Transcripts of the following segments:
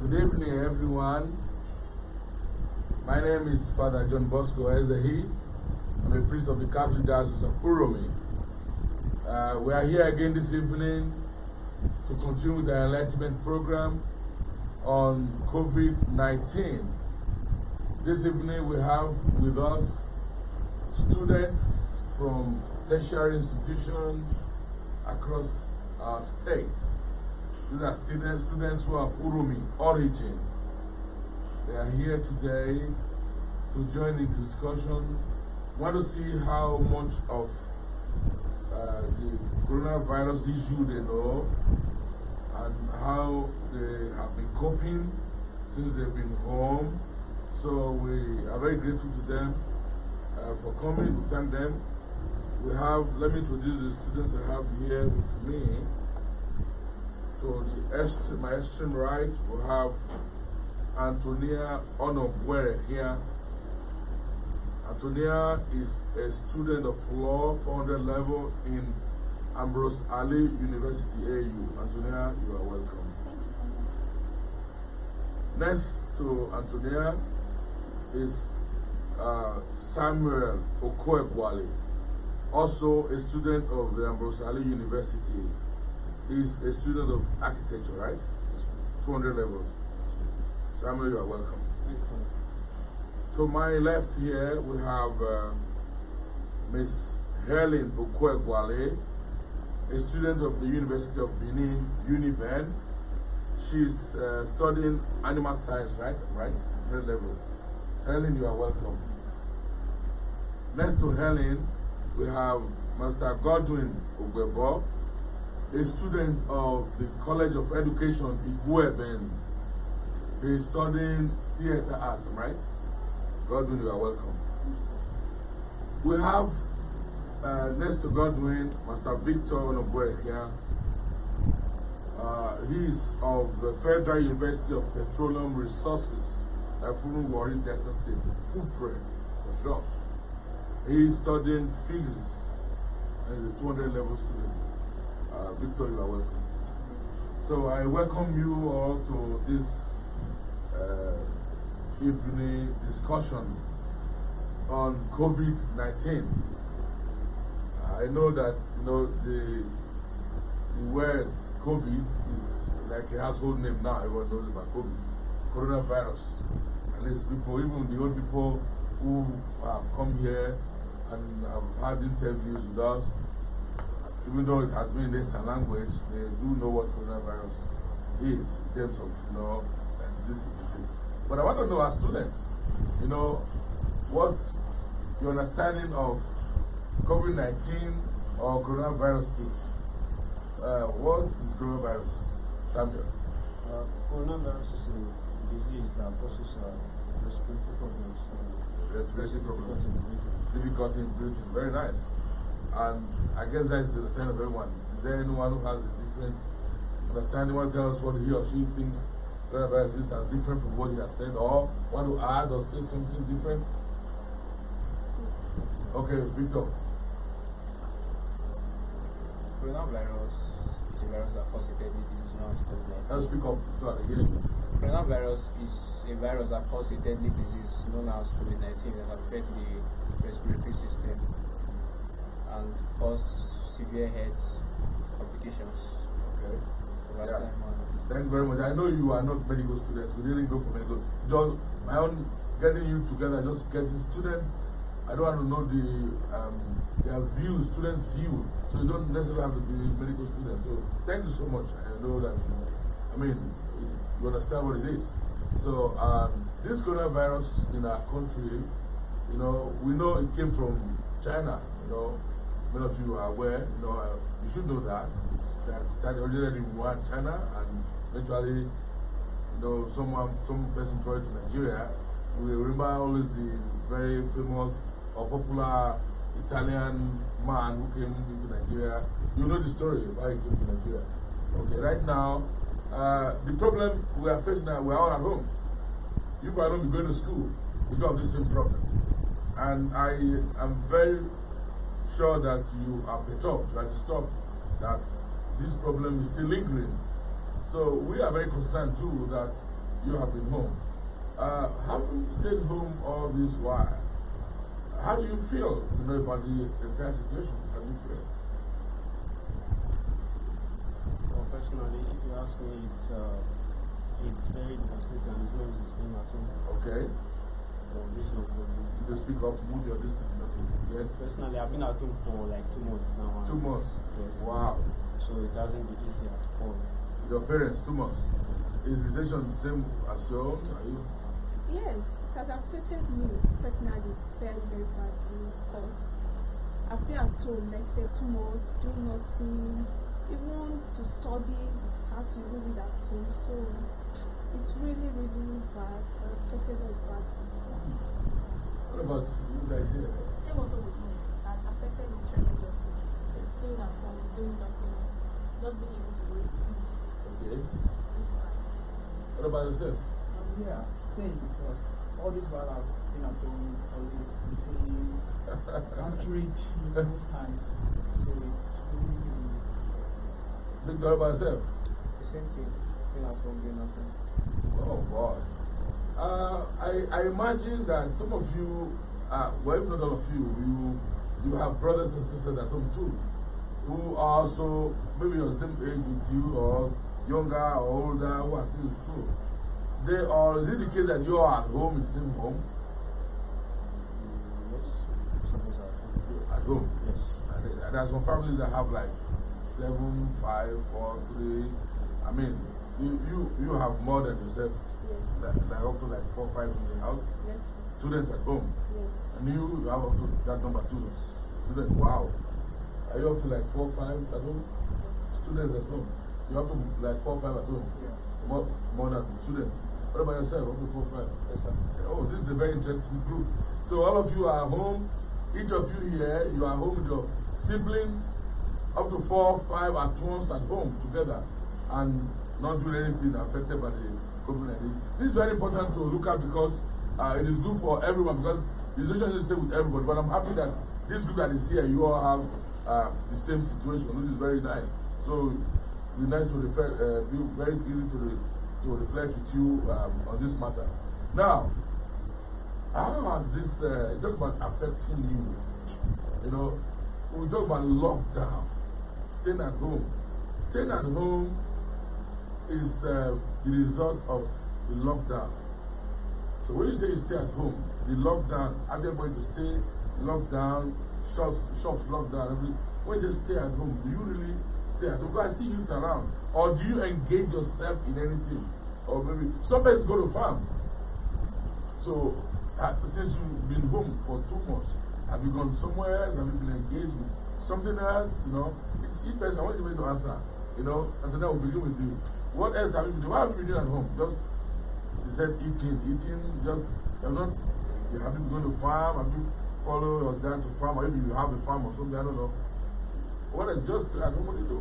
Good evening, everyone. My name is Father JohnBosco EZEHI. I'm a priest of the Catholic Diocese of Uromi. We are here again this evening to continue with the enlightenment program on COVID-19. This evening we have with us students from tertiary institutions across our state. These are students who have Uromi origin. They are here today to join in the discussion. We want to see how much of the coronavirus issue they know and how they have been coping since they've been home. So we are very grateful to them for coming. We thank them. We have, let me introduce the students I have here with me. To my extreme right, we have Anthonia Onoguerekhian. Anthonia is a student of law, 400 level in Ambrose, Alli, University, AU. Anthonia, you are welcome. Next to Anthonia is Samuel Okoeguale, also a student of the Ambrose Alli University. He's a student of architecture, right? 200 levels. Samuel, you are welcome. To my left here, we have Miss Helen Okoeguale, a student of the University of Benin, UNIBEN. She's studying animal science, right? 100 level. Helen, you are welcome. Next to Helen, we have Master Godwin Ogbebor, a student of the College of Education, Igueben. He is studying theater arts, right? Godwin, you are welcome. We have, next to Godwin, Master Victor Onoguerekhian. He is of the Federal University of Petroleum Resources, Effurun, Warri, Delta State, FULPRE for short. He is studying physics and is a 200 level student. Victor, you are welcome. So I welcome you all to this evening discussion on COVID-19. I know that the word COVID is like a household name now. Everyone knows about COVID, coronavirus. And these people, even the old people who have come here and have had interviews with us, even though it has been in this language, they do know what coronavirus is in terms of, this disease. But I want to know as students, what your understanding of COVID-19 or coronavirus is. What is coronavirus, Samuel? Coronavirus is a disease that causes respiratory problems. Respiratory problems. Difficulty in breathing. Very nice. And I guess that's the understanding of everyone. Is there anyone who has a different understanding? Want to tell us what he or she thinks coronavirus is as different from what he has said, or want to add or say something different? Okay, Victor. Coronavirus is a virus that causes a deadly disease known as COVID-19. Let's speak up so I hear you. Coronavirus is a virus that causes a deadly disease known as COVID-19 that affects the respiratory system and cause severe health complications. Okay. Over time. Thank you very much. I know you are not medical students. We didn't go for medical. Just my own getting you together, just getting students. I don't want to know their views, students' view. So you don't necessarily have to be medical students. So thank you so much. I know that you understand what it is. So this coronavirus in our country, we know it came from China. Many of you are aware, you should know that started originally in Wuhan, China, and eventually, some person brought it to Nigeria. We remember always the very famous or popular Italian man who came into Nigeria. You know the story of how he came to Nigeria. Okay, right now, the problem we are facing now, we are all at home. You are not going to school because of this same problem. And I am very sure that you are perturbed, you are disturbed that this problem is still lingering. So we are very concerned too that you have been home. Having stayed home all this while, how do you feel, about the entire situation? How do you feel? Well, personally, if you ask me, it's very devastating and it's not easy staying at home. Okay. This no problem. You speak up, move your distance. Yes. Personally, I've been at home for like 2 months now. 2 months? Yes. Wow. So it hasn't been easy at all. Your parents, 2 months. Is the situation the same as your own? Are you? Yes, it has affected me personally very, very badly because I've been at home, like say 2 months, doing nothing, even to study, it's hard to do it at home. So it's really, really bad. It affected us badly. What about you guys here? Same also with me. It has affected me tremendously. Staying at home, doing nothing, not being able to do it. Okay. What about yourself? Yeah, same, because all this while I've been at home, always sleeping, can't read most times. So it's really Victor, what about yourself? The same thing. Being at home, doing nothing. Oh, God. I imagine that some of you, well, if not all of you, you have brothers and sisters at home too, who are also maybe on the same age with you, or younger or older, who are still in school. Is it the case that you are at home in the same home? Yes. Suppose At home? Yes. And there are some families that have like 7, 5, 4, 3. I mean, you have more than yourself. Yes. Like up to like 4, 5 in the house. Yes. Students at home. Yes. And you have up to that number too. Students, wow. Are you up to like 4, 5 at home? Students at home. You're up to like 4, 5 at home. Yeah. More than students. What about yourself? Up to 4, 5? Yes, sir. Oh, this is a very interesting group. So all of you are home. Each of you here, you are home with your siblings. Up to 4, 5 at once at home together, and not doing anything affected by the COVID-19. This is very important to look at because it is good for everyone, because the situation is the same with everybody. But I'm happy that this group that is here, you all have the same situation, which is very nice. So it'll be nice to be very easy to reflect with you on this matter. Now, how has this talk about affecting you? We talk about lockdown, staying at home. Staying at home is the result of the lockdown. So when you say you stay at home, the lockdown, ask everybody to stay locked down, shops locked down. When you say stay at home, do you really stay at home? Because I see youth around. Or do you engage yourself in anything? Or maybe some places go to farm. So since you've been home for 2 months, have you gone somewhere else? Have you been engaged with something else? Each person, I want you to answer. And then I will begin with you. What else have you been doing? What have you been doing at home? Just, you said eating, just, have you been going to farm? Have you followed your dad to farm? Or maybe you have a farm or something, I don't know. What else? Just at home, what do you do?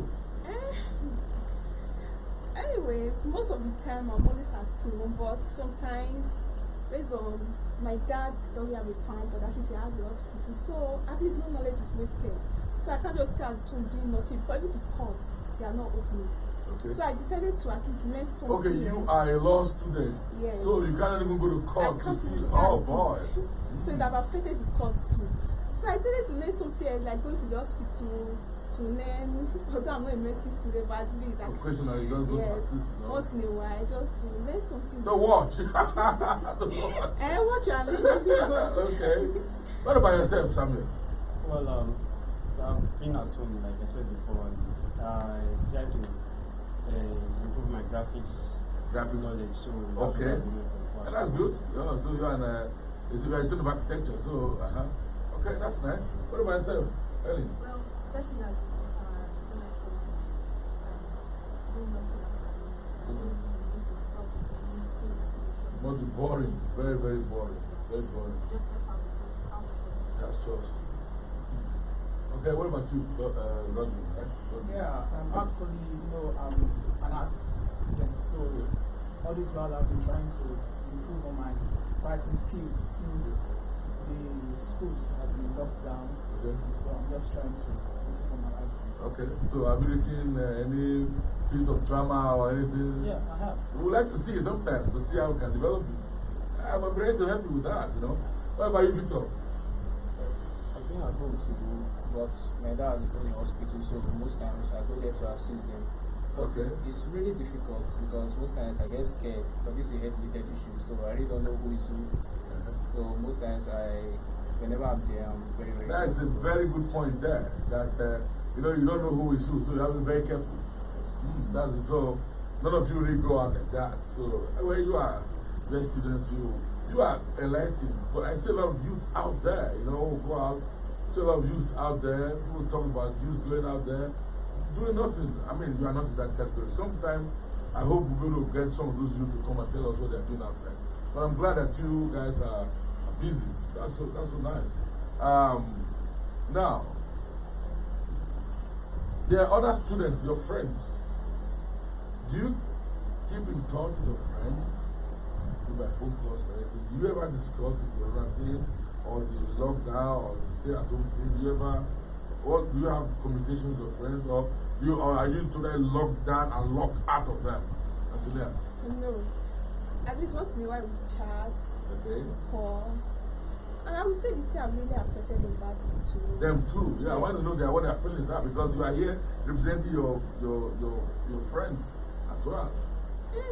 Anyways, most of the time I'm always at home, but sometimes, based on my dad doesn't have a farm, but at least he has a hospital, so at least no knowledge is wasted. So I can't just stay at home doing nothing. But even the courts, they are not opening. Okay. So I decided to at least learn something. Okay, you are a law student. Yes. So you cannot even go to court to see. Oh boy. So that affected the courts too. So I decided to learn something else, like going to the hospital to learn. Although I'm not a medicine student, but at least occasionally you just go to assist. Once in a while, just to learn something. To watch. To watch. Watch and learn. Okay. What about yourself, Samuel? Well, I've been at home, like I said before, and I decided to improve my graphics knowledge. So okay. And that's good. So you're a student of architecture. So, okay, that's nice. What about yourself, Helen? Well, personally, Must be boring. Very, very boring. Very boring. Just help out with house chores. House chores. Okay, what about you, Godwin, right? Yeah, I'm actually, I'm an arts student, so all this while I've been trying to improve on my writing skills since the schools have been locked down. Okay. So I'm just trying to put it from my writing. Okay. So have you written any piece of drama or anything? Yeah, I have. We would like to see it sometime to see how we can develop it. I'm ready to help you with that, you know. What about you, Victor? I've been at home too, but my dad is in the hospital, so most times I go there to assist them. But Okay. it's really difficult because most times I get scared because this is a head-related issue, so I really don't know who is who. So most times whenever I'm there, I'm very, very That's a careful. very good point there. That you know, you don't know who is who, so you have to be very careful. That's it. So none of you really go out like that. So where you are, best students, you are enlightened. But I see a lot of youth out there. You know, go out. See a lot of youth out there. People talk about youth going out there doing nothing. I mean, you are not in that category. Sometimes I hope we'll be able to get some of those youth to come and tell us what they're doing outside. But I'm glad that you guys are busy. That's so nice. Now, there are other students, your friends. Do you keep in touch with your friends? By phone calls or anything? Do you ever discuss the corona thing or the lockdown or the stay at home thing? Do you have communications with your friends, or are you totally locked down and locked out of them? Anthonia? No. At least once in a while we chat, Okay. call. And I would say this year really affected them badly too. Them too. Yeah, I want to know what their feelings are, because you are here representing your friends as well.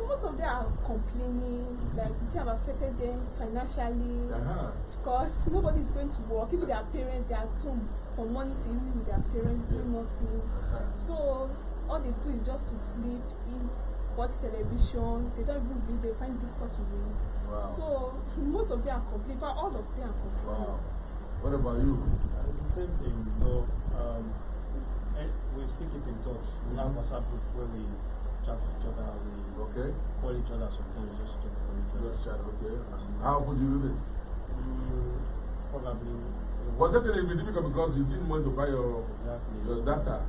Most of them are complaining, like the thing have affected them financially, because nobody is going to work. Even their parents, they are at home from morning to evening with their parents doing nothing. So all they do is just to sleep, eat, watch television. They don't even read. They find it difficult to read. Wow. So most of them are complaining. All of them are complaining. Wow. What about you? It's the same thing, though. We still keep in touch. We have WhatsApp group where we chat with each other. We call each other sometimes just to call each other. Just chat, okay. How would you do this? Probably. Was it a bit difficult because you didn't want to buy your data?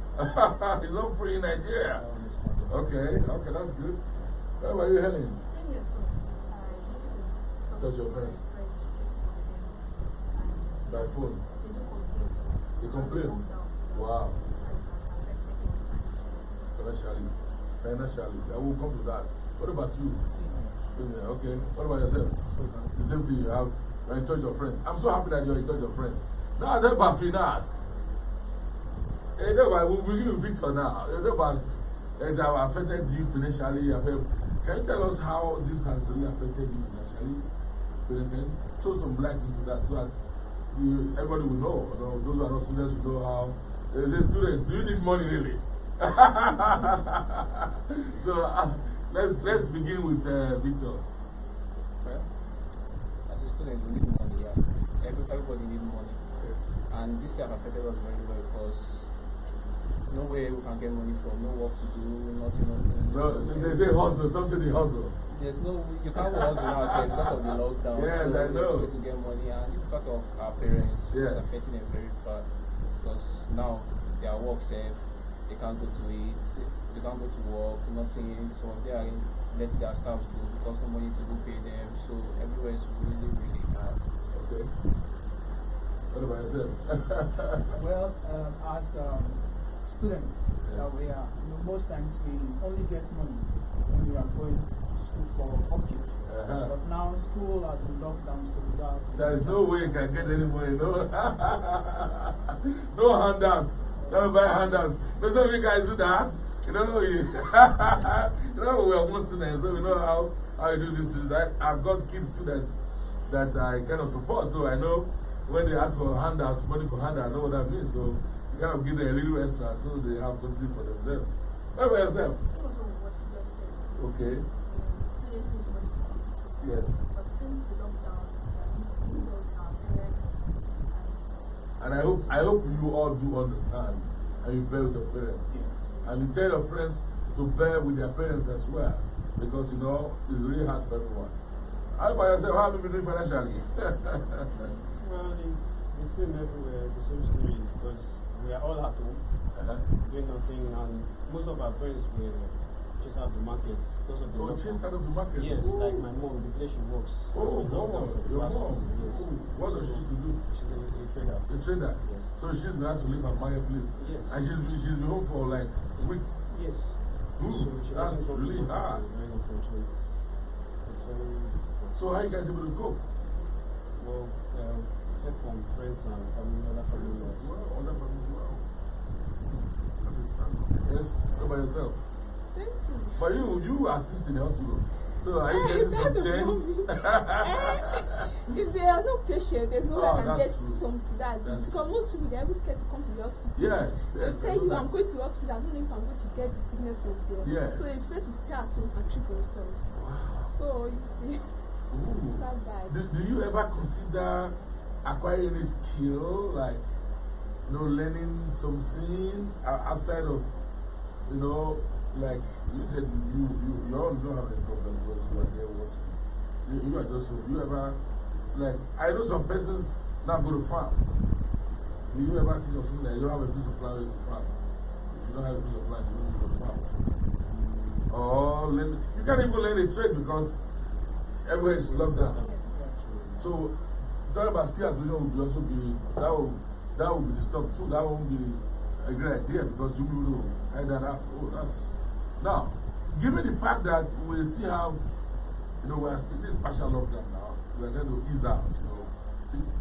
It's not free in Nigeria. Okay, that's good. What about you, Helen? Same here too. Touch your friends. By phone? They complain? Wow. Financially. I will come to that. What about you? Same here, okay. What about yourself? The same thing you have. You're in touch with your friends. I'm so happy that you're in touch with your friends. Now, they're about finance. We'll give you Victor now. They're about it have affected you financially. Can you tell us how this has really affected you financially? Can you throw some light into that so that everybody will know? Those who are not students will know how. They say, students, do you need money really? So let's begin with Victor. Well, as a student, we need money, yeah. Everybody needs money. And this year affected us very well because no way we can get money from, no work to do, nothing. No, they say hustle, some say they hustle. There's no, you can't hustle now because of the lockdown. Yes, so I know. there's no way to get money. And if you talk of our parents, Yes. it's affecting them very bad because now their work safe, they can't go to eat, they can't go to work, nothing. So they are letting their staff go because no money to go pay them. So everywhere is really, really hard. Okay. What about yourself? Well, as students that we are, most times we only get money when we are going to school for upkeep. But now school has been locked down, so we don't have. There is no way you can get any money, no. No handouts. Don't buy handouts. But some of you guys do that. You know, we are most students, so we know how you do this. I've got kids students that I kind of support, so I know when they ask for handouts, money for handout, I know what that means. So you kind of give them a little extra so they have something for themselves. What about yourself? Okay. Students need money for it. Yes. But since the lockdown, it's been with our parents. And I hope you all do understand and you bear with your parents. Yes. And you tell your friends to bear with their parents as well. Because, you know, it's really hard for everyone. How about yourself? How have you been doing financially? Well, it's the same everywhere, the same story, because we are all at home, doing nothing, and most of our parents were chased out of the market because of the lockdown. Chased out of the market? Yes, Ooh. like my mom, the place she works. Oh, your mom? Yes. What does she used to do? She's a trader. A trader? Yes. So she's been asked to leave her marketplace? Yes. And she's been home for like weeks? Yes. Ooh, so that's really hard. It's very unfortunate. It's very difficult. So how are you guys able to cope? Well, help from friends and family, other family members. Well, other family, wow. Yes, how about yourself? Same thing. But you assist in the hospital. So are you getting some change? If they are not patient, there's no way I can get true. something. That's it. Because most people, they're always scared to come to the hospital. Yes, They yes. say I'm going to the hospital, I don't know if I'm going to get the sickness from there. Yes. So they prefer to stay at home and treat themselves. Wow. So you see, it's not bad. Do you ever consider acquiring any skill, like, learning something outside of, like you said, you all don't have a problem because you are there watching. You are just, you ever, like, I know some persons now go to farm. Do you ever think of something like you don't have a piece of land you can farm? If you don't have a piece of land, you don't go to farm. Or you can't even learn a trade because everywhere is locked down. So, talking about skill acquisition will also be, that will be the stuff too. That won't be a great idea because you will hide that out. Oh, that's. Now, given the fact that we still have, we are still in this partial lockdown now, we are trying to ease out, people,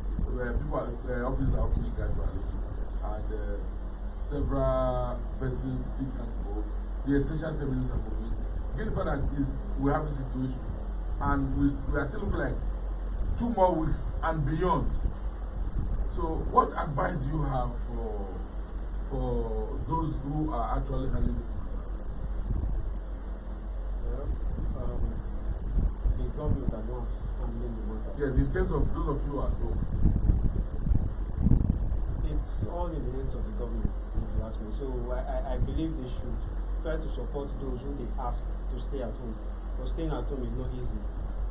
offices are opening gradually, and several persons still can go. The essential services are moving. Given the fact that we have a situation, and we are still looking like 2 more weeks and beyond. So, what advice do you have for those who are actually handling this matter? Well, the government are not handling the matter. Yes, in terms of those of you at home. It's all in the hands of the government, if you ask me. So, I believe they should try to support those who they ask to stay at home. Because staying at home is not easy.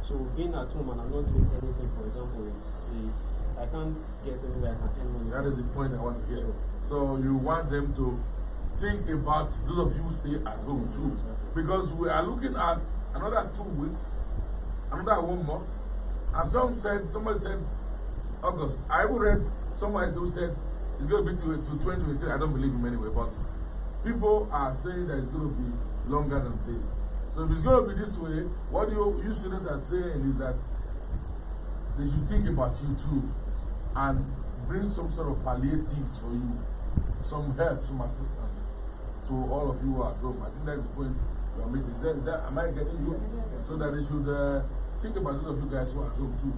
So, being at home and I'm not doing anything, for example, I can't get anywhere I can earn money. That is the point I want to hear. So you want them to think about those of you who stay at home too. Exactly. Because we are looking at another 2 weeks, another 1 month. And somebody said August. I even read someone else who said it's going to be to 2023. I don't believe him anyway, but people are saying that it's going to be longer than this. So if it's going to be this way, what you students are saying is that they should think about you too and bring some sort of palliatives for you, some help, some assistance to all of you who are at home. I think that's the point you are making. Am I getting you? Yes. So that they should think about those of you guys who are at home too.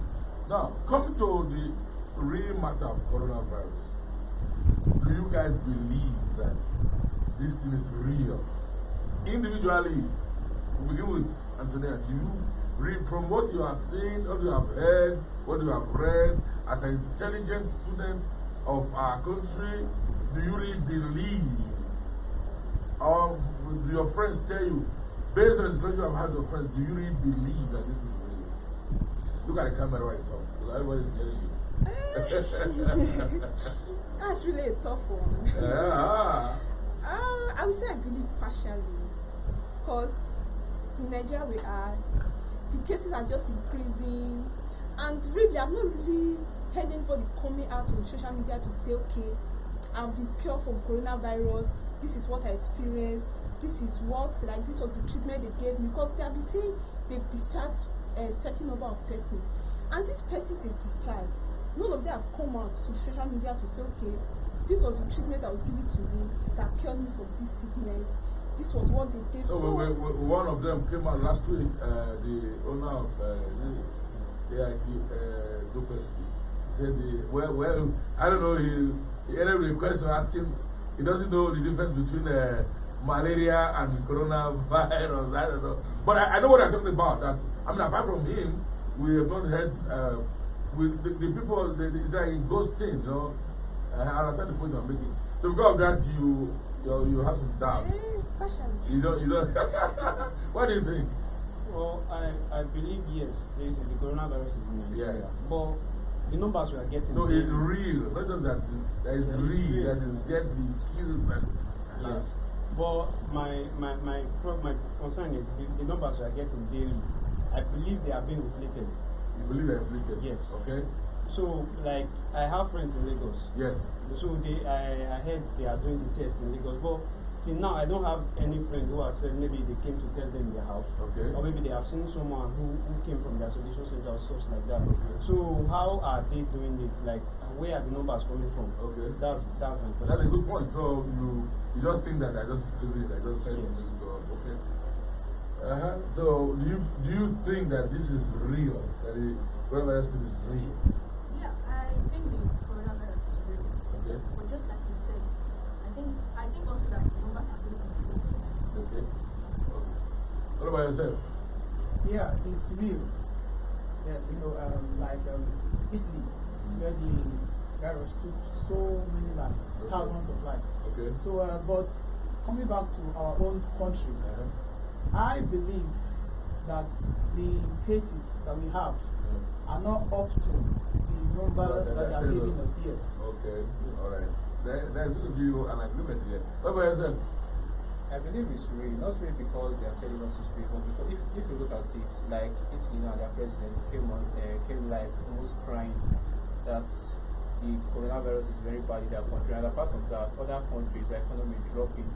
Now, coming to the real matter of coronavirus, do you guys believe that this thing is real? Individually, we begin with Anthonia. Do you read from what you are saying, what you have heard, what you have read, as an intelligent student of our country, do you really believe? Or do your friends tell you, based on the discussion you have had with your friends, do you really believe that this is real? Look at the camera while you talk, because everybody's hearing you. That's really a tough one. Yeah. I would say I believe partially. Because in Nigeria the cases are just increasing, and really I've not really heard anybody coming out on social media to say, okay, I've been cured from coronavirus, this is what I experienced, this is what, like, this was the treatment they gave me. Because they have been saying they've discharged a certain number of persons, and these persons they discharged, none of them have come out to social media to say, okay, this was the treatment that was given to me that cured me from this sickness. This was what they did. So one of them came out last week, the owner of AIT, Dopeski. He said, well, I don't know, he ended with a question asking, he doesn't know the difference between malaria and coronavirus. I don't know. But I know what I'm talking about. That, I mean, apart from him, we have not heard, the people, it's like a ghost thing, I understand the point I'm making. So because of that, you have some doubts. You don't. What do you think? Well, I believe yes, the coronavirus is in Nigeria. Yes. But the numbers we are getting. No, it's real. Not just that. That is real. That is deadly, kills and. Yes. But my concern is the numbers we are getting daily. I believe they are being inflated. You believe they're inflated? Yes. Okay. So, like, I have friends in Lagos. Yes. So I heard they are doing the test in Lagos. But till now, I don't have any friend who has said maybe they came to test them in their house. Okay. Or maybe they have seen someone who came from the isolation center or stuff like that. Okay. So how are they doing it? Like, where are the numbers coming from? Okay. That's my question. That's a good point. So you just think that they're just increasing it, they're just trying to make it go up. Okay. So do you think that this is real? That the coronavirus thing is real? Yeah, I think the coronavirus is real. Okay. But just like you said, I think also that the numbers are being inflated. Okay. What about yourself? Yeah, it's real. Yes, like Italy, where the virus took so many lives, thousands of lives. Okay. So, but coming back to our own country, I believe that the cases that we have are not up to the number that they are giving us. Yes. Okay. Yes. All right. There's going to be an agreement here. What about yourself? I believe it's real, not really because they are telling us it's real, but because if you look at it, like Italy now, their president came live almost crying that the coronavirus is very bad in their country, and apart from that, other countries, their economy dropping.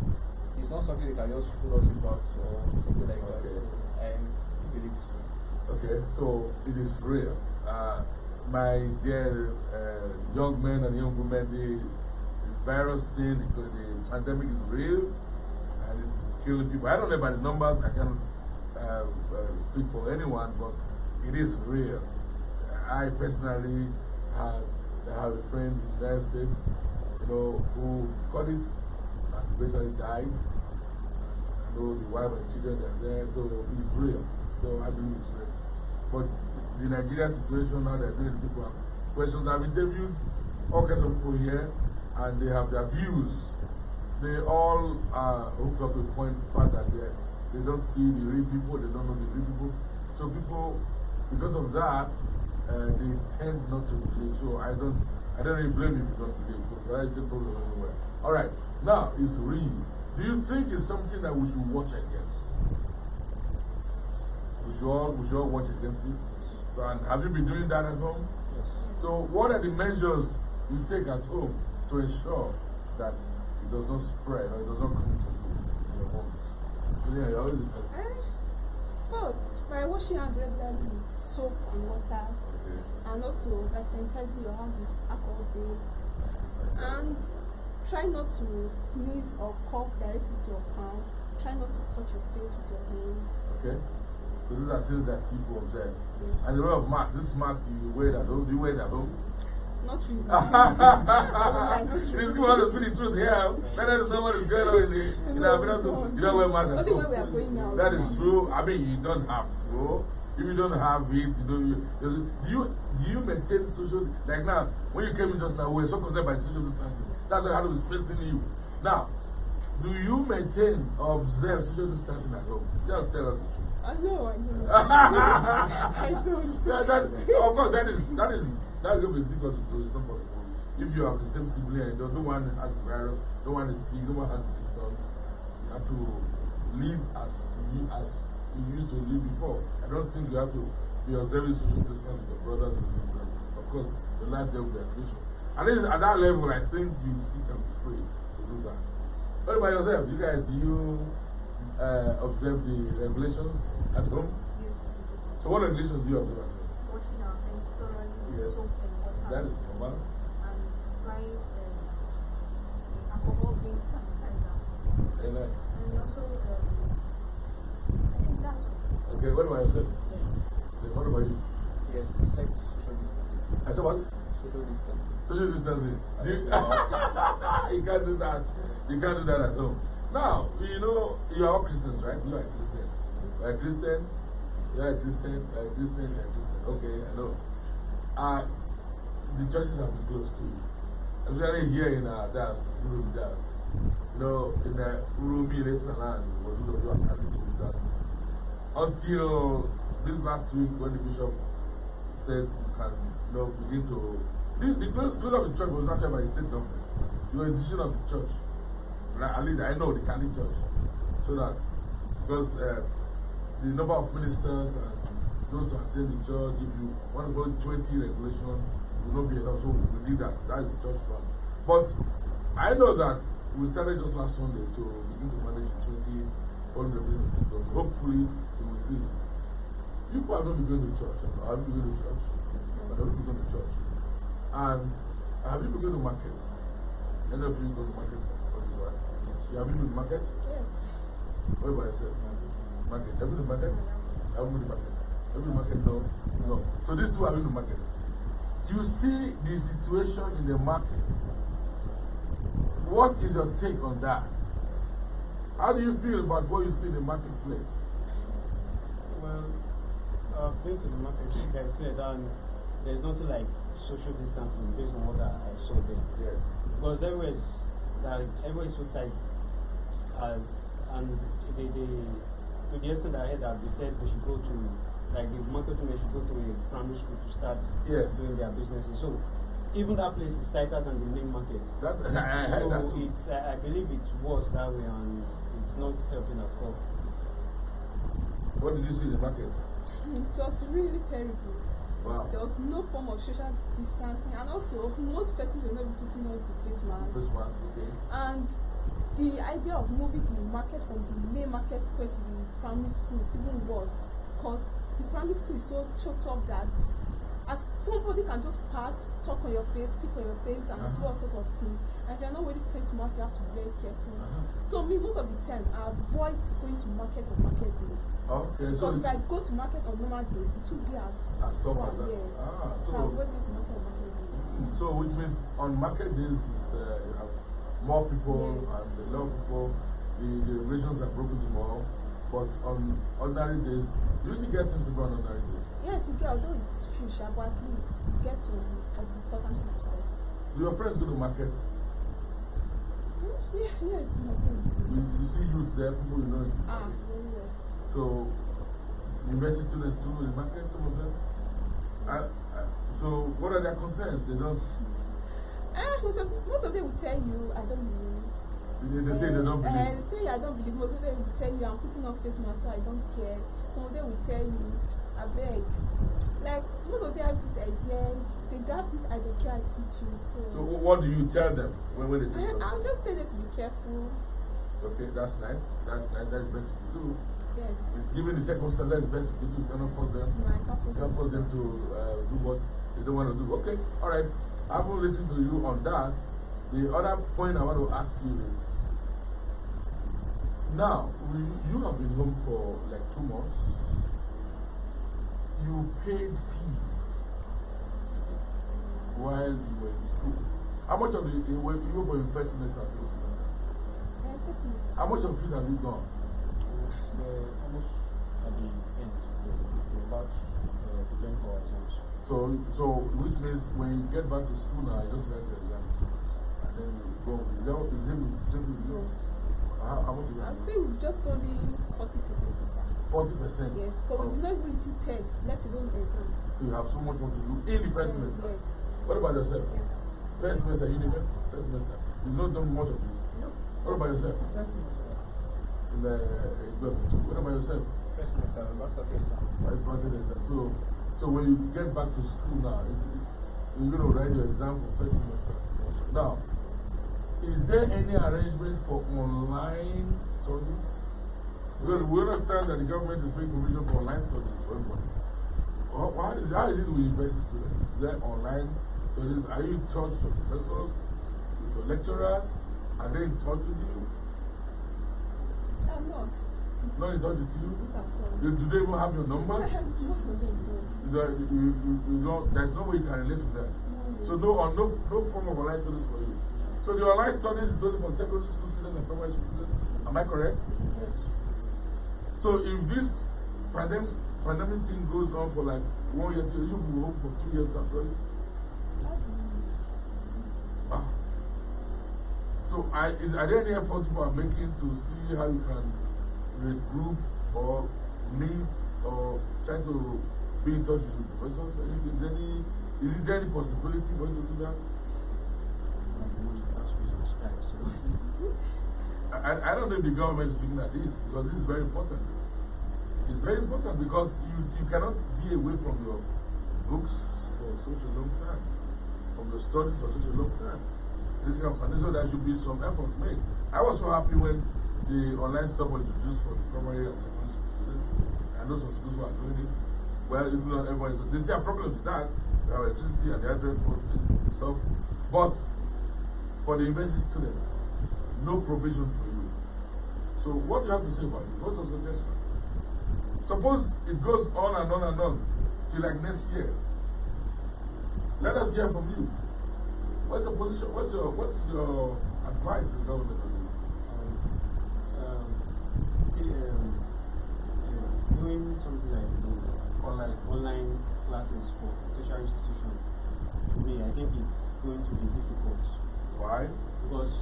It's not something they can just fool us about or something like that. So I believe it's real. Okay, so it is real. My dear young men and young women, the virus thing, the pandemic is real and it is killing people. I don't know about the numbers, I cannot speak for anyone, but it is real. I personally have a friend in the United States, who got it and eventually died. I know the wife and children are there, so it's real. So I believe it's real. But the Nigeria situation now, they're doing people have questions. I've interviewed all kinds of people here, and they have their views. They all are hooked up to the point fact that they don't see the real people, they don't know the real people. So people, because of that, they tend not to believe. So I don't really blame you if you don't believe. So there is a problem everywhere. All right, now it's real. Do you think it's something that we should watch against? We should all watch against it. So, and have you been doing that at home? Yes. So, what are the measures you take at home to ensure that it does not spread or it does not come to you in your homes? So, yeah, you're always the first. First, by washing your hands regularly with soap and water, and also by sanitizing your hands with alcohol base, and try not to sneeze or cough directly to your palm. Try not to touch your face with your hands. Okay. So these are things that people observe. Yes. And the role of mask, this mask you wear at home, do you wear it at home? Not really. Please come on to speak the truth here. Let us know what is going on in the you don't wear mask at Only home. when we are going out. That is true. I mean, you don't have to. If you don't have it, do you maintain social, like now, when you came in just now, we were so concerned by social distancing. That's why I had to be spacing you. Now, do you maintain or observe social distancing at home? Just tell us the truth. I know. I don't. Of course, that's going to be difficult to do. It's not possible. If you have the same sibling and no one has the virus, no one is sick, no one has symptoms, you have to live as you used to live before. I don't think you have to be observing social distance with your brothers and sisters. Of course, your life there will be artificial. At least at that level, I think you still can be free to do that. What about yourself? You guys, do you observe the regulations at home? Yes. So what regulations do you observe at home? Washing our hands thoroughly with Yes. soap and water. That is normal. And applying alcohol-based sanitizer. Very nice. And also, I think that's all. Okay, what about yourself? So what about you? Yes, besides social distancing. I said what? Social distancing. Social distancing. You can't do that. You can't do that at home. Now, you are all Christians, right? You are a Christian. You are a Christian. You are a Christian. You are a Christian. You are a Christian. Okay, I know. The churches have been closed too. Especially here in our diocese, Uromi diocese. In the Uromi land, what those of you are coming to the diocese. Until this last week, when the bishop said you can begin to. The closure of the church was not done by the state government. It was a decision of the church. like, at least I know the Catholic Church, so that because the number of ministers and those to attend the church, if you want to follow 20 regulation, it will not be enough. So we did that. That is the church one. But I know that we started just last Sunday to begin to manage 20 foreign regulations. Hopefully, we will increase it. You have not been going to church. Have you been going to church? Have you been going to church? And have you been going to markets? Any of you go to market? What is right? Have you been to market? Yes. What about yourself? Market. Have you been to market? Have you been to market? Have you been to market? No. No. So these two have been to market. You see the situation in the market. What is your take on that? How do you feel about what you see in the marketplace? Well, I've been to the market, like I said, and there's nothing like social distancing based on what I saw there. Yes. Because everywhere is so tight. And to the extent that I heard that they said they should go to, like the market women should go to a primary school to start doing their businesses. So even that place is tighter than the main market. I heard that too. I believe it's worse that way, and it's not helping at all. What did you see in the market? It was really terrible. Wow. There was no form of social distancing, and also most persons were not putting on the face mask. Face mask, okay. And the idea of moving the market from the main market square to the primary school is even worse, because the primary school is so choked up that as somebody can just pass, talk on your face, spit on your face, and do all sorts of things. And if you're not wearing face mask, you have to be very careful. So me, most of the time, I avoid going to market on market days. Okay, because if I go to market on normal days, it will be as tough as that. Yes. So I avoid going to market on market days. So which means on market days is you have more people and a lot of people. The regulations are broken more. But on ordinary days, you used to get things to go on ordinary days. Yes, you get, although it's few, but at least you get to of the important things to go. Do your friends go to markets? Yes, my friend. You see youth there, people you know. Very well. So, university students too in the market, some of them? So, what are their concerns? They don't. Most of them will tell you, I don't believe. They say they don't believe. They tell you, I don't believe. Most of them will tell you, I'm putting on face mask, so I don't care. Some of them will tell you, I beg. Like, most of them have this idea, they have this idea attitude. So what do you tell them when they say something? I'll just tell them to be careful. Okay, that's nice. That's nice. That's the best you can do. Yes. Given the circumstances, that's the best you can do. You cannot force them. No, I can't force them to do what they don't want to do. Okay, all right. I will listen to you on that. The other point I want to ask you is, now, you have been home for like 2 months. You paid fees while you were in school. How much of you were in first semester or second semester? First semester. How much of it have you done? Almost at the end. We're about preparing for our exams. So which means when you get back to school now, you just write your exams. And then you go. Is it with you? How much you got? I'll say we've just only 40% so far. 40%? Yes, because we've not really test, let alone exam. So you have so much more to do in the first semester? Yes. What about yourself? Yes. First semester, UNIBEN? First semester. You've not done much of this? No. What about yourself? First semester. In the Igueben too. What about yourself? First semester, last of exam. So when you get back to school now, you're going to write your exam for first semester. Now, is there any arrangement for online studies? Because we understand that the government is making provision for online studies for everybody. How is it with university students? Is there online studies? Are you in touch with professors, with your lecturers? Are they in touch with you? I'm not. Not in touch with you? Not at all. Do they even have your numbers? Most of them don't. There's no way you can relate with them. So no form of online studies for you. So the online studies is only for secondary school students and primary school students. Am I correct? Yes. So if this pandemic thing goes on for like 1 year, 2 years, you should be home for 2 years of studies. Wow. So are there any efforts people are making to see how you can regroup or meet or try to be in touch with the professors? Is there any possibility for you to do that? I don't know if the government is looking at this, because this is very important. It's very important because you cannot be away from your books for such a long time, from your studies for such a long time. This kind of condition, there should be some efforts made. I was so happy when the online stuff was introduced for the primary and secondary school students. I know some schools who are doing it. Well, even not everyone is. There's still problems with that. There are electricity and the other stuff. But for the university students, no provision for you. So what do you have to say about this? What's your suggestion? Suppose it goes on and on and on till like next year. Let us hear from you. What's your position? What's your advice to the government on this? Doing something like online classes for tertiary institutions, to me, I think it's going to be difficult. Why? Because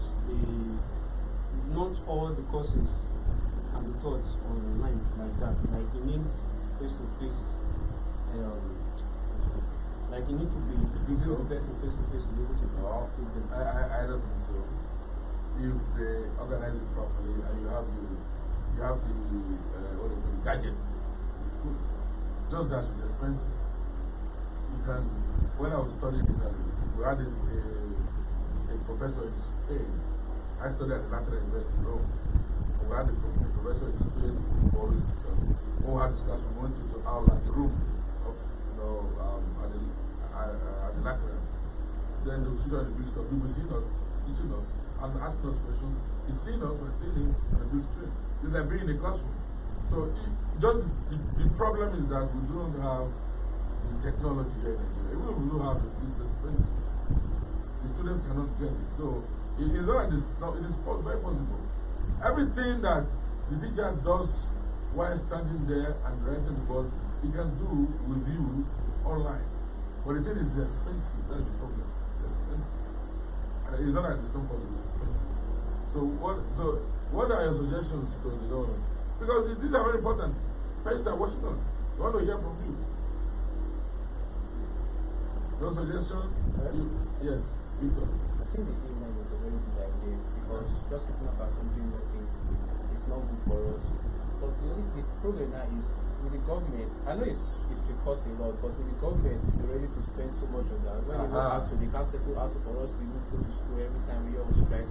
not all the courses can be taught online like that. Like you need face-to-face. Like you need to be the person face-to-face to be able to take them. I don't think so. If they organize it properly and you have the what do you call it, gadgets, just that it's expensive. You can. When I was studying Italy, we had a professor in Spain. I studied at the Lateran University in Rome. We had a professor in Spain who always teach us. When we had this class, we went to the aula, the room of at the Lateran. Then the student on the big stuff, he was seeing us, teaching us, and asking us questions. He's seeing us, we're seeing him on the big screen. It's like being in a classroom. So the problem is that we don't have the technology here in Nigeria. Even if we do have it, it's expensive. The students cannot get it. So it is very possible. Everything that the teacher does while standing there and writing the board, he can do with you online. But the thing is, it's expensive. That's the problem. It's expensive. And it's not that it's not possible, it's expensive. So what are your suggestions to the government? Because these are very important. Patients are watching us. We want to hear from you. No suggestion? Yes, Victor. I think the email is a very good idea because just keeping us at home doing nothing is not good for us. But the problem now is with the government. I know it will cost a lot, but with the government, we're ready to spend so much on that. When they can't settle us for us to even go to school every time we always strike.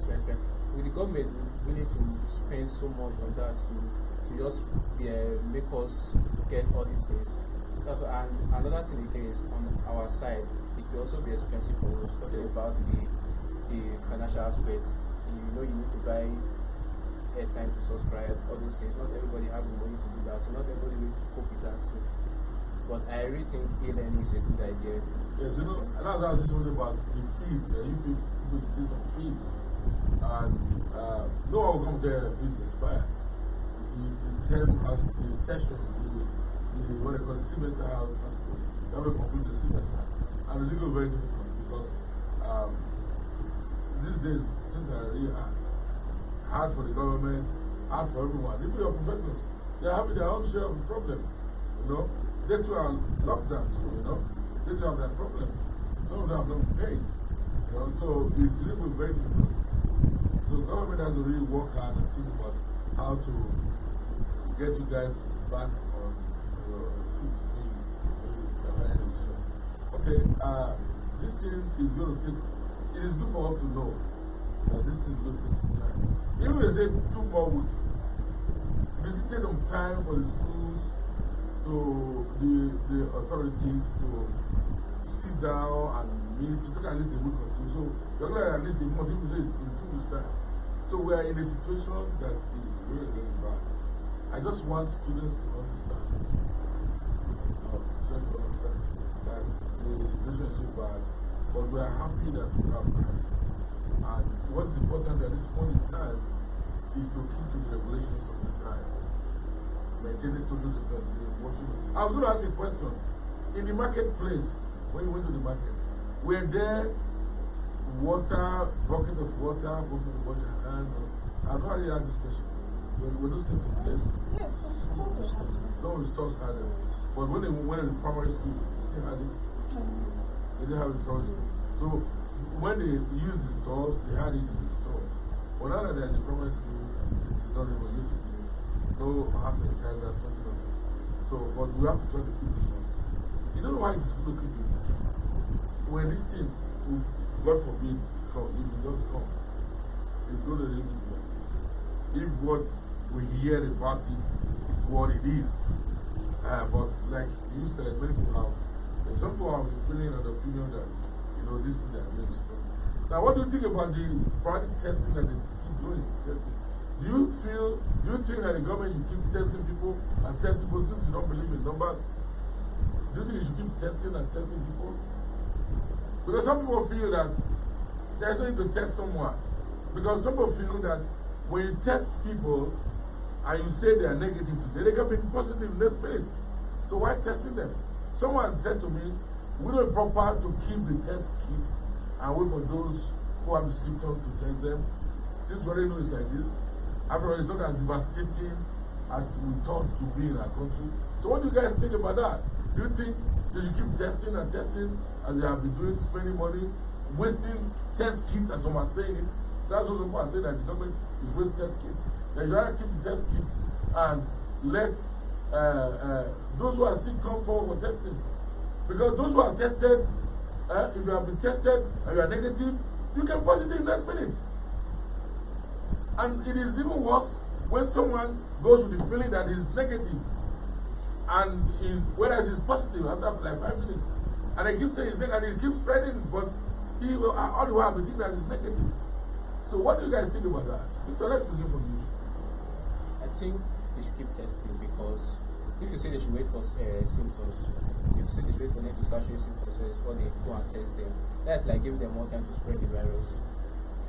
With the government, we need to spend so much on that to just make us get all these things. That's what, and another thing again is on our side, it will also be expensive for us. Talking about the financial aspect, you know, you need to buy airtime to subscribe, all those things. Not everybody has the money to do that, so not everybody will cope with that too. But I really think e-learning is a good idea. Yes, you know, and as I was saying about the fees, you people pay some fees, and no one will come there, fees expire. The term has the session, what they call the semester has to, you have to complete the semester. And it's going to be very difficult because these days things are really hard. Hard for the government, hard for everyone. Even your professors, they're having their own share of the problem. You know, they too are locked down too, you know. They too have their problems. Some of them have not been paid. You know, so it's really very difficult. So government has to really work hard and think about how to get you guys back on your feet. Okay, this thing is going to take, it is good for us to know that this thing is going to take some time. Even if we say 2 more weeks, we still take some time for the schools, to the authorities to sit down and meet, to take at least a week or 2. So you're going to at least a month, if we say it's in 2 weeks' time. So we are in a situation that is really, really bad. I just want students to understand that the situation is so bad, but we are happy that we have life. And what's important at this point in time is to keep to the regulations of the time, maintaining social distancing, washing. I was going to ask a question. In the marketplace, when you went to the market, were there buckets of water for people to wash their hands? I've already asked this question. Were those things in place? Yes, some stores were having. Some of the stores had it. But when they went to the primary school, they still had it. They didn't have it in primary school. So when they used the stores, they had it in the stores. But now that they're in the government school, they don't even use it. No hand sanitizers, nothing. So, but we have to try to keep this ones. You don't know why it's good to keep it. When this thing, God forbid, it comes, if it does come, it's going to live in the state. If what we hear about it is what it is. But like you said, many people have, some people have the feeling and the opinion that, this is their news. Now, what do you think about the sporadic testing that they keep doing? Testing? Do you think that the government should keep testing people and testing people since you don't believe in numbers? Do you think you should keep testing and testing people? Because some people feel that there's no need to test someone. Because some people feel that when you test people and you say they are negative today, they can be positive next minute. So why testing them? Someone said to me, we don't proper to keep the test kits and wait for those who have the symptoms to test them. Since we already know it's like this, after all, it's not as devastating as we thought to be in our country. So what do you guys think about that? Do you think they should keep testing and testing as they have been doing, spending money, wasting test kits, as some are saying it? That's what some people are saying, that the government is wasting test kits. They should rather keep the test kits and let those who are sick come forward for testing. Because those who are tested, if you have been tested and you are negative, you can positive next minute. And it is even worse when someone goes with the feeling that he's negative and whereas he's positive after like 5 minutes. And they keep saying he's negative and he keeps spreading, but all the while we think that he's negative. So what do you guys think about that? Victor, let's begin from you. I think they should keep testing because if you say they should wait for symptoms, if you say they should wait for them to start showing symptoms before they go and test them, that's like giving them more time to spread the virus.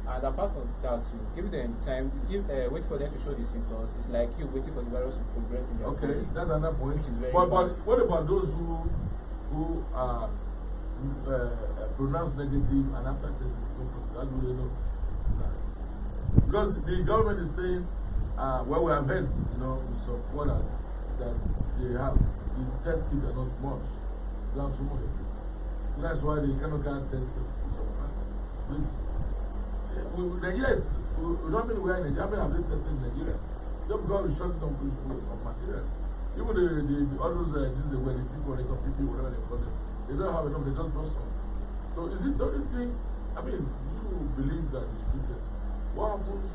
And apart from that, too, give them time, wait for them to show the symptoms. It's like you waiting for the virus to progress in their body. Okay, that's another point. Which is very but bad. what about those who are pronounced negative and after testing become positive? How do they know that? Because the government is saying, well, we have heard, with some orders that they have the test kits are not much. They have so much of it. So that's why they cannot test some France. Please. Nigeria is, we don't mean we are in Nigeria. How many have they tested in Nigeria? Just because we short some of materials. Even the others, this is where the people, they call people, whatever they call them, they don't have enough, they just draw some. So don't you think, you believe that it's good testing? What happens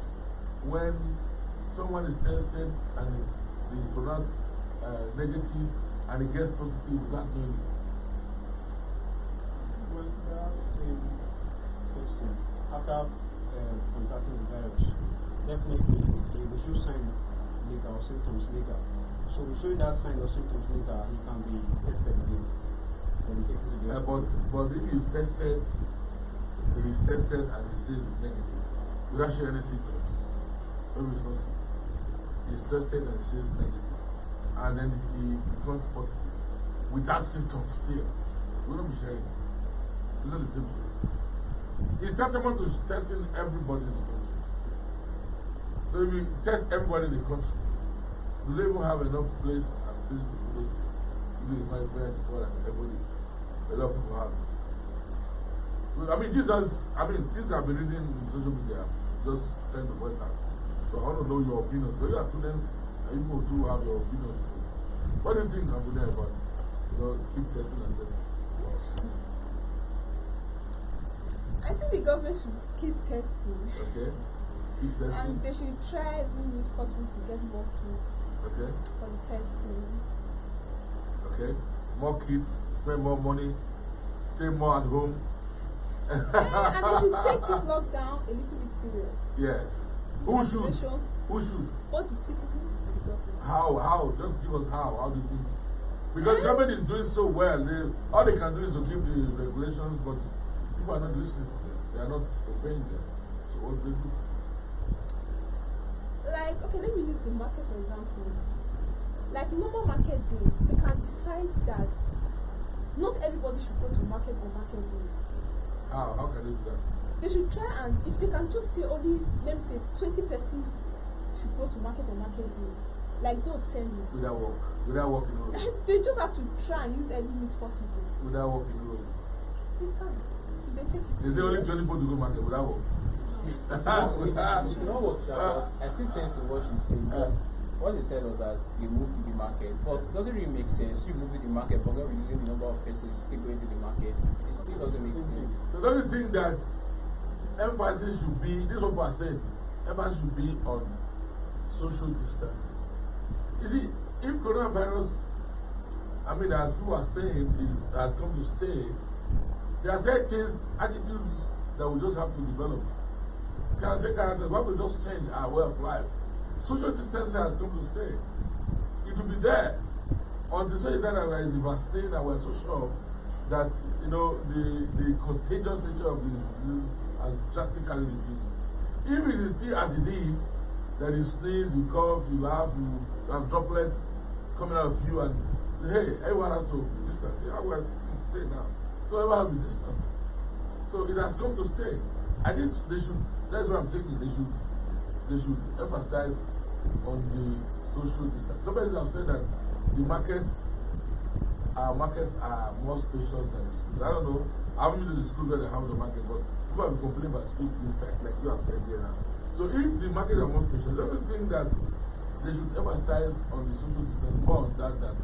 when someone is tested and they pronounce negative and it gets positive without knowing it? Well, that's a question. After contacting the virus, definitely they should sign later or symptoms later. So we show that sign or symptoms later, he can be tested again. Then take it to the but if he's tested and he says negative, without showing any symptoms, maybe he's not sick. He's tested and says negative, and then he becomes positive without symptoms still. We won't be sharing it. It's not the same thing. It's tantamount to testing everybody in the country. So if you test everybody in the country, do they even have enough place and space to put those people? Even if my parents call and everybody, a lot of people have it. So, things I've been reading in social media, just trying to voice out. So I want to know your opinions. But you are students, and you too have your opinions too. What do you think, Anthonia, about keep testing and testing? I think the government should keep testing. Okay. Keep testing. And they should try when it's possible to get more kits. Okay. For the testing. Okay. More kits, spend more money, stay more at home. And they should take this lockdown a little bit serious. Yes. Who should? Who should? Both the citizens and the government. How? Just give us how. How do you think? Because the government is doing so well. All they can do is to give the regulations, but people are not listening to them. They are not obeying them. So what do they do? Like, okay, let me use the market for example. Like normal market days, they can decide that not everybody should go to market on market days. How? How can they do that? They should try, and if they can just say only, let me say, 20 persons should go to market on market days. Like those selling. Without work. Without working road. They just have to try and use every means possible. Without working road. It can. If they take it. They say only 20 people to go market without work. I see sense in what you say. What they said was that they moved to the market, but it doesn't really make sense. You move to the market, but not reducing the number of persons still going to the market. It still doesn't make sense. So don't you think that emphasis should be, this is what people are saying, emphasis should be on social distance? You see, if coronavirus, I mean, as people are saying, has come to stay, there are certain things, attitudes that we just have to develop. Can I say character? We have to just change our way of life. Social distancing has come to stay. It will be there until such time that there is the vaccine and we're so sure that the contagious nature of the disease has drastically reduced. If it is still as it is, that you sneeze, you cough, you laugh, you have droplets coming out of you, and hey, everyone has to be distanced. Yeah, we are sitting today now. So everyone has to be distanced. So it has come to stay. I think they should, that's what I'm thinking, they should emphasize on the social distance. Some persons have said that our markets are more spacious than the schools. I don't know. I haven't been to the schools where they have the market, but people have been complaining about schools being tight, like you have said here now. So if the markets are more spacious, I don't think that they should emphasize on the social distance more on that than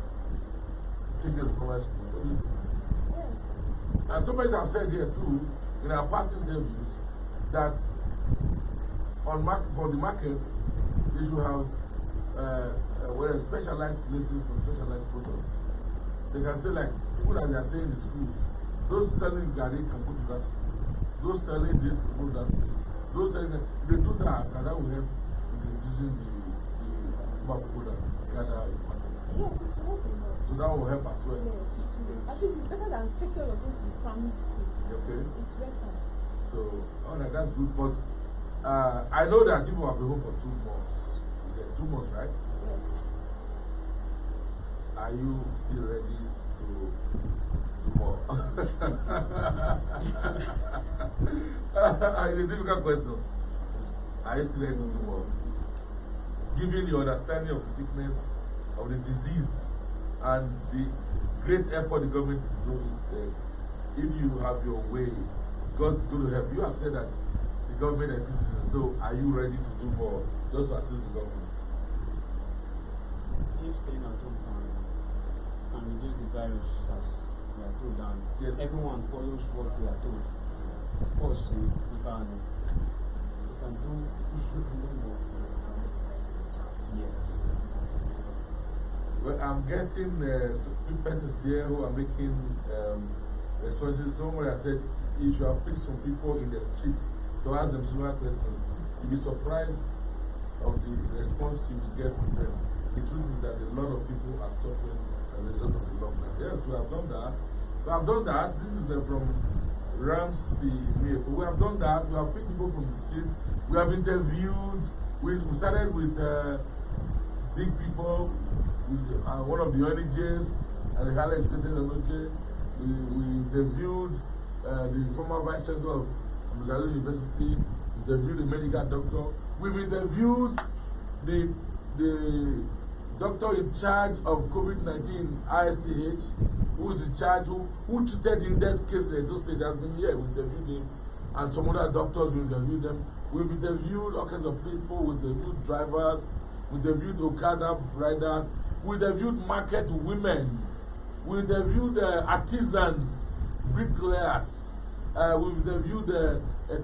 taking the formal schools. What do you think? Yes. And some persons have said here too, in our past interviews, that for the markets, they should have specialized places for specialized products. They can say, like, people that they are saying in the schools, those selling garri can go to that school. Those selling this can go to that place. Those selling that, if they do that, and that will help in reducing the people that gather in the market. Yes, it will help a lot. So that will help as well. Yes, it will. At least it's better than take care of going to the primary school. Okay. It's better. So, alright, that's good. But I know that people have been home for 2 months. You said 2 months, right? Yes. Are you still ready to do more? It's a difficult question. Are you still ready to do more? Given your understanding of the sickness, of the disease, and the great effort the government is doing, if you have your way, God is going to help. You have said that the government is citizens, so are you ready to do more just to assist the government? If staying at home and reduce the virus as we are told, and yes, everyone follows what we are told, of course, you can do more. Yes. Well, I'm getting some persons here who are making responses. Someone has said, if you have picked some people in the street to ask them similar questions, you'll be surprised of the response you will get from them. The truth is that a lot of people are suffering as a result of the lockdown. Yes, we have done that. We have done that. This is from Ramsey Mail. We have done that. We have picked people from the streets. We have interviewed. We started with big people, with one of the ONGs, and the highly educated ONG. We interviewed the former vice chancellor of Ambrose University, interviewed the medical doctor. We've interviewed the doctor in charge of COVID-19, ISTH, who is in charge, who treated in this case in the state, has been here. We interviewed him, and some other doctors, we interviewed them. We've interviewed all kinds of people, we interviewed drivers, we interviewed Okada riders, we interviewed market women, we interviewed artisans, bricklayers, we've interviewed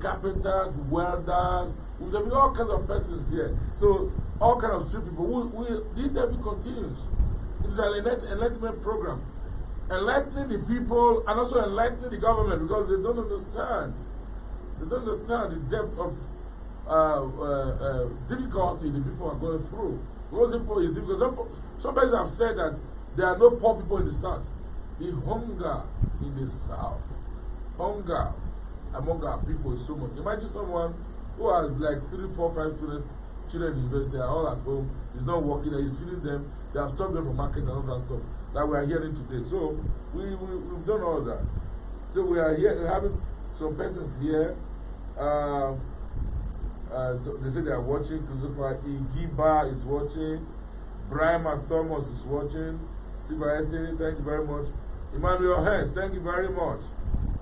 carpenters, welders, we've interviewed all kinds of persons here. So, all kinds of street people. The interview continues. It's an enlightenment program. Enlightening the people and also enlightening the government because they don't understand. They don't understand the depth of difficulty the people are going through. Most people is difficult. Some persons have said that there are no poor people in the south. The hunger in the south, hunger among our people is so much. Imagine someone who has like 3, 4, 5 students, children in university, are all at home, is not working, and he's feeding them. They have stopped them from market and all that stuff that we are hearing today. So we've done all that. So we are here, we're having some persons here. So they say they are watching. Christopher Igiba is watching. Brian Thomas is watching. Siva Essene, thank you very much. Emmanuel Hens, thank you very much.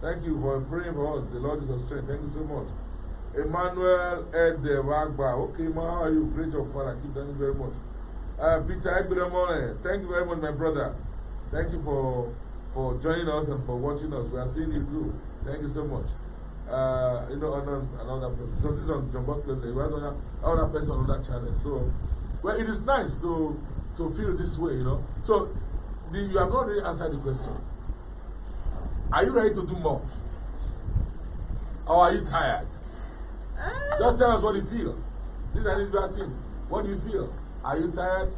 Thank you for praying for us. The Lord is our strength. Thank you so much. Emmanuel Edewagba. Okay, ma, how are you? Great job, Father. Keep thank you very much. Peter Ekpoma, thank you very much, my brother. Thank you for joining us and for watching us. We are seeing you too. Thank you so much. You know, another person. So this is on JohnBosco EZEHI. We have another person on that channel. So, well, it is nice to feel this way, you know. So, you have not really answered the question. Are you ready to do more? Or are you tired? Just tell us what you feel. This is an individual thing. What do you feel? Are you tired?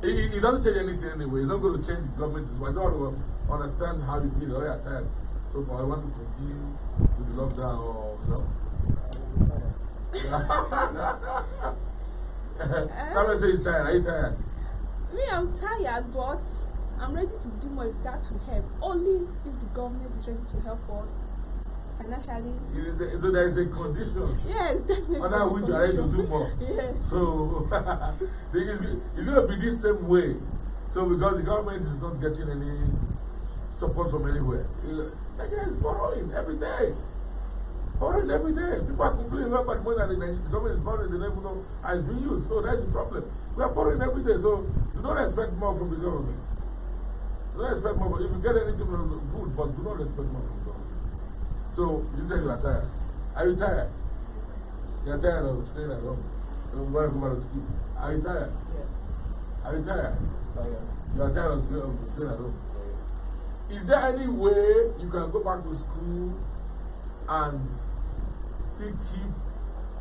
It doesn't change anything anyway. It's not going to change the government. I don't want to understand how you feel. Oh, you're tired. So, if I want to continue with the lockdown or, you know. Someone says he's tired. Are you tired? Me, I'm tired, but I'm ready to do more if that will help. Only if the government is ready to help us financially. So there is a condition. Yes, definitely. Under which you are ready to do more. Yes. So it's going to be this same way. So because the government is not getting any support from anywhere. Nigeria is borrowing every day. Borrowing every day. People are complaining about money and the government is borrowing, they don't even know how it's being used. So that's the problem. We are borrowing every day. So do not expect more from the government. Do not expect more. If you get anything from the good, but do not expect more from the government. So you said you are tired. Are you tired? You are tired of staying at home. You want to go to school. Are you tired? Yes. Are you tired? Tired. You are tired of staying at home. Is there any way you can go back to school and still keep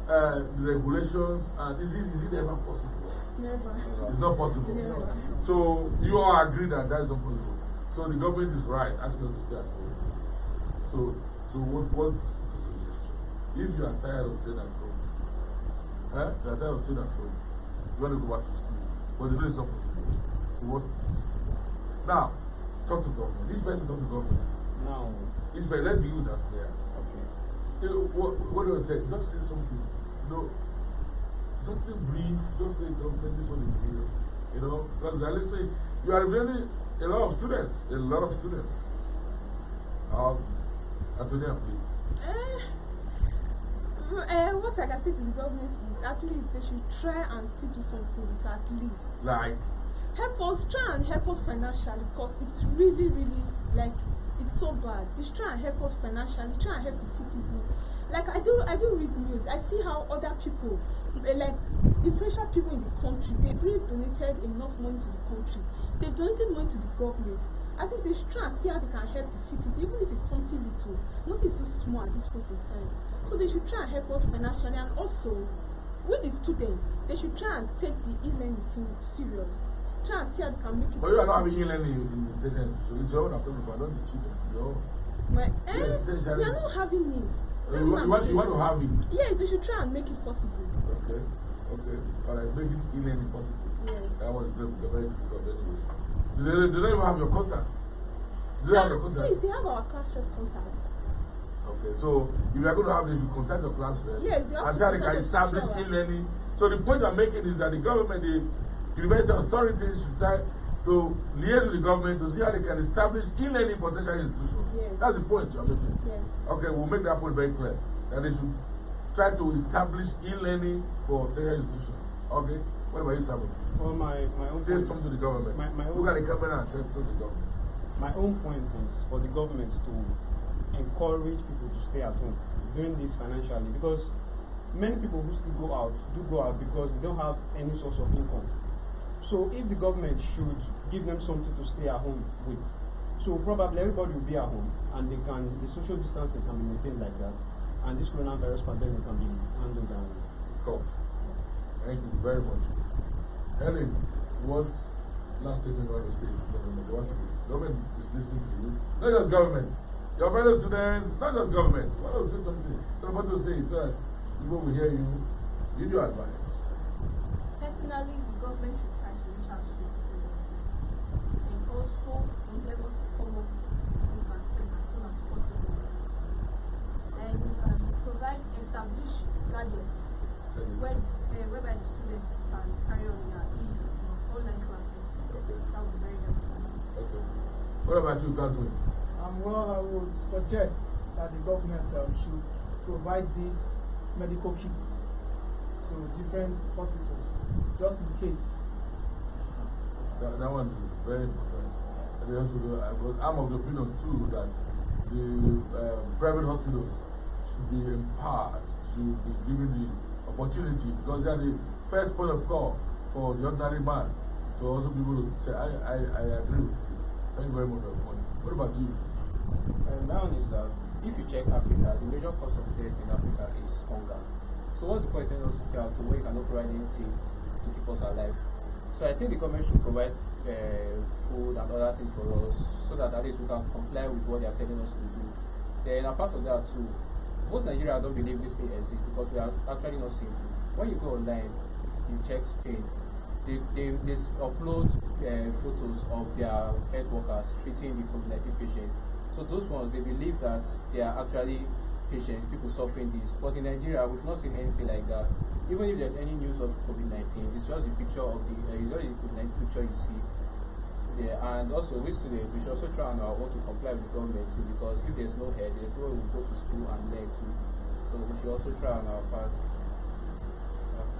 the regulations? And is it ever possible? Never. It's not possible. Never. So you all agree that that is not possible. So the government is right, asking us to stay at home. So what's the suggestion? If you are tired of staying at home, you are tired of staying at home, you want to go back to school, but you know it's not possible. So what is the suggestion? Now, talk to government. Each person talk to government. Now, each person, let me use that there. okay. You know, what do you take? Just say something. You know, something brief. Just say government, this is what you feel. You know, because they're listening. You are representing a lot of students. A lot of students. Anthonia, please. What I can say to the government is at least they should try and still do something with at least. Like? Try and help us financially because it's really, really, like, it's so bad. They should try and help us financially, try and help the citizens. Like, I do read news. I see how other people, like, influential people in the country, they've really donated enough money to the country. They've donated money to the government. At least they should try and see how they can help the citizens, even if it's something little. Not it's too small at this point in time. So they should try and help us financially, and also, with the students, they should try and take the e-learning serious. Try and see how they can make it. But you are not having e-learning in the tertiary institution. It's your own approval, but not the children. Your own. Yes, we are not having it. You want to have it? Yes, they should try and make it possible. Okay. Alright, make it e-learning possible. Yes. That one is very difficult anyway. They don't even have your contacts. Do they have your contacts? Yes, they have our class rep contacts. Okay, so if you are going to have this, you contact your class rep. Yes, you have and to see how they can contact establish the e-learning. So the point I'm making is that the government, the university authorities should try to liaise with the government to see how they can establish e-learning for tertiary institutions. Yes. That's the point you're making. Yes. Okay, we'll make that point very clear. That they should try to establish e-learning for tertiary institutions. Okay? What about you, Samuel? Well, my own Say point, something to the government. Look at the camera and tell the government. My own point is for the government to encourage people to stay at home doing this financially, because many people who still go out do go out because they don't have any source of income. So if the government should give them something to stay at home with, so probably everybody will be at home and the social distancing can be maintained like that, and this coronavirus pandemic can be handled down. Cool. Thank you very much. Helen, what last statement you want to say to the government? Government is listening to you. Not just government. Your fellow students, not just government. You want to say something. Somebody to say it. People will hear you. Give your advice. Personally, the government should try to reach out to the citizens and also endeavor to come up with a vaccine as soon as possible. And establish gadgets whereby the students can carry on their online classes. Okay. That would be very helpful. Okay. What about you, Godwin? Well, I would suggest that the government should provide these medical kits to different hospitals, just in case. That one is very important. The hospital, I'm of the opinion too that the private hospitals should be empowered, should be given the opportunity, because they are the first point of call for the ordinary man. So also people will say, I agree with you. Thank you very much for your point. What about you? My own is that if you check Africa, the major cause of death in Africa is hunger. So what's the point in us to stay out to where you cannot provide anything to keep us alive? So I think the government should provide food and other things for us so that at least we can comply with what they are telling us to do. Then apart from that too, most Nigerians don't believe this thing exists because we are actually not seeing it. When you go online, you check Spain, they upload photos of their health workers treating the COVID-19 patients. So those ones, they believe that they are actually patients, people suffering this. But in Nigeria, we've not seen anything like that. Even if there's any news of COVID-19, it's just a picture of the COVID-19 picture you see there. And also, we students, we should also try and want to comply with the government too, because if there's no head, there's no way we go to school and learn too. So we should also try on our part.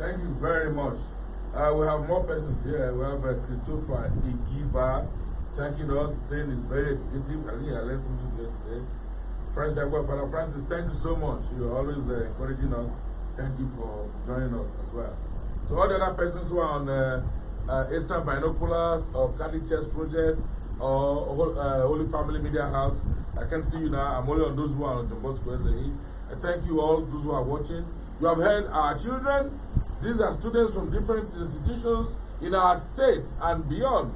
Thank you very much. We have more persons here. We have Christopher Igueben thanking us, saying it's very educative. I think I learned something there today. Father Francis, thank you so much. You're always encouraging us. Thank you for joining us as well. So all the other persons who are on Eastern Binoculars or Catholic Church Project or Holy Family Media House, I can see you now. I'm only on those who are on JohnBosco EZEHI. I thank you all, those who are watching. You have heard our children. These are students from different institutions in our state and beyond.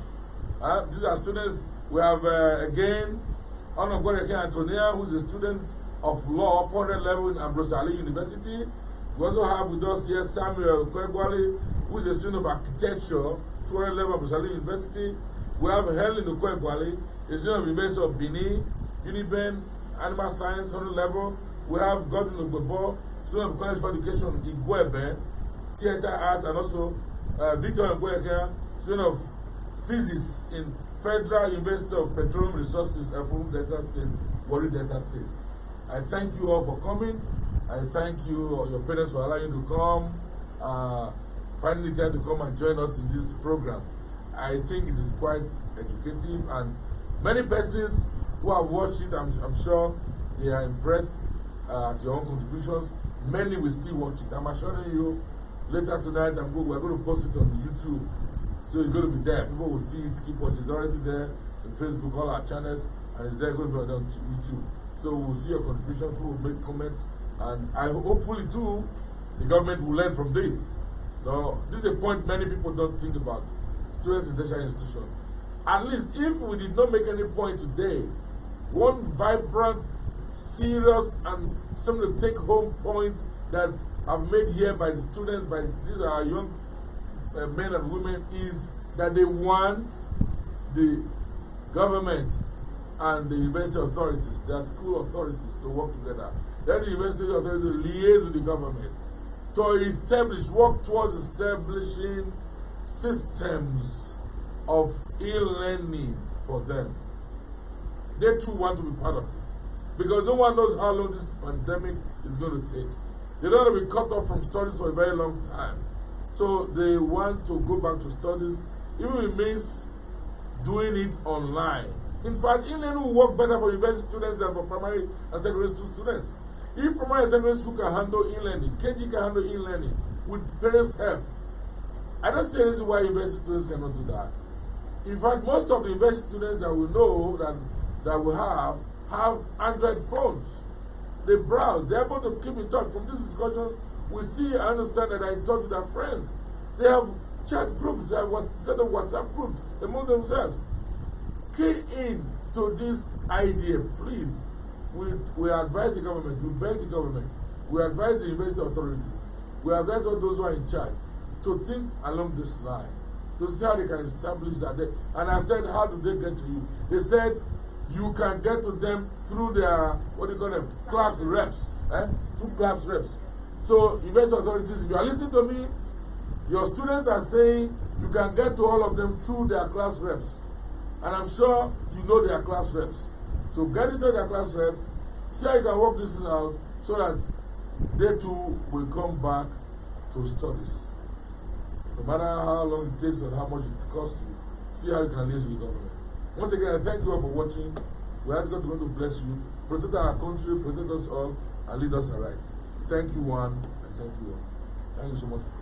These are students. We have, again, Onoguerekhian Anthonia, who is a student of law, 400 level in Ambrose Alli University. We also have with us here Samuel Okoeguale, who is a student of architecture, 200 level Ambrose Alli University. We have Helen Okoeguale, a student of University of Benin, UNIBEN, Animal Science, 100 level. We have Godwin Ogbebor, student of College for Education, Igueben, Theatre Arts, and also Victor Onoguerekhian, student of Physics in Federal University of Petroleum Resources, Effurun Delta State, Warri Delta State. I thank you all for coming. I thank you, your parents, for allowing you to come, finding the time to come and join us in this program. I think it is quite educative, and many persons who have watched it, I'm sure they are impressed at your own contributions. Many will still watch it. I'm assuring you, later tonight, we're going to post it on YouTube. So it's going to be there. People will see it, keep watching. It's already there on Facebook, all our channels, and it's there going to be on YouTube. So we'll see your contribution, people will make comments, and hopefully too, the government will learn from this. Now, this is a point many people don't think about. Students in tertiary institution. At least if we did not make any point today, one vibrant, serious, and some of the take-home points that have made here by the students, by these are our young men and women, is that they want the government and the university authorities, their school authorities, to work together. Then the university authorities will liaise with the government to work towards establishing systems of e-learning for them. They too want to be part of it, because no one knows how long this pandemic is going to take. They don't want to be cut off from studies for a very long time. So they want to go back to studies, even if it means doing it online. In fact, e-learning will work better for university students than for primary and secondary school students. If primary and secondary school can handle e-learning, KG can handle e-learning with parents' help, I don't see any reason why university students cannot do that. In fact, most of the university students that we know that we have Android phones. They browse, they're able to keep in touch. From these discussions, we see and understand that they're in touch with their friends. They have chat groups, they have set up WhatsApp groups among themselves. Key in to this idea, please. We advise the government, we beg the government, we advise the university authorities, we advise all those who are in charge to think along this line, to see how they can establish that. And I said, how do they get to you? They said, you can get to them through their, what do you call them, class reps, through class reps. So, university authorities, if you are listening to me, your students are saying you can get to all of them through their class reps. And I'm sure you know their class reps. So get into their class reps, see how you can work this out so that they too will come back to studies. No matter how long it takes or how much it costs you, see how you can liaise with the government. Once again, I thank you all for watching. We ask God to bless you, protect our country, protect us all, and lead us aright. Thank you, one, and thank you all. Thank you so much.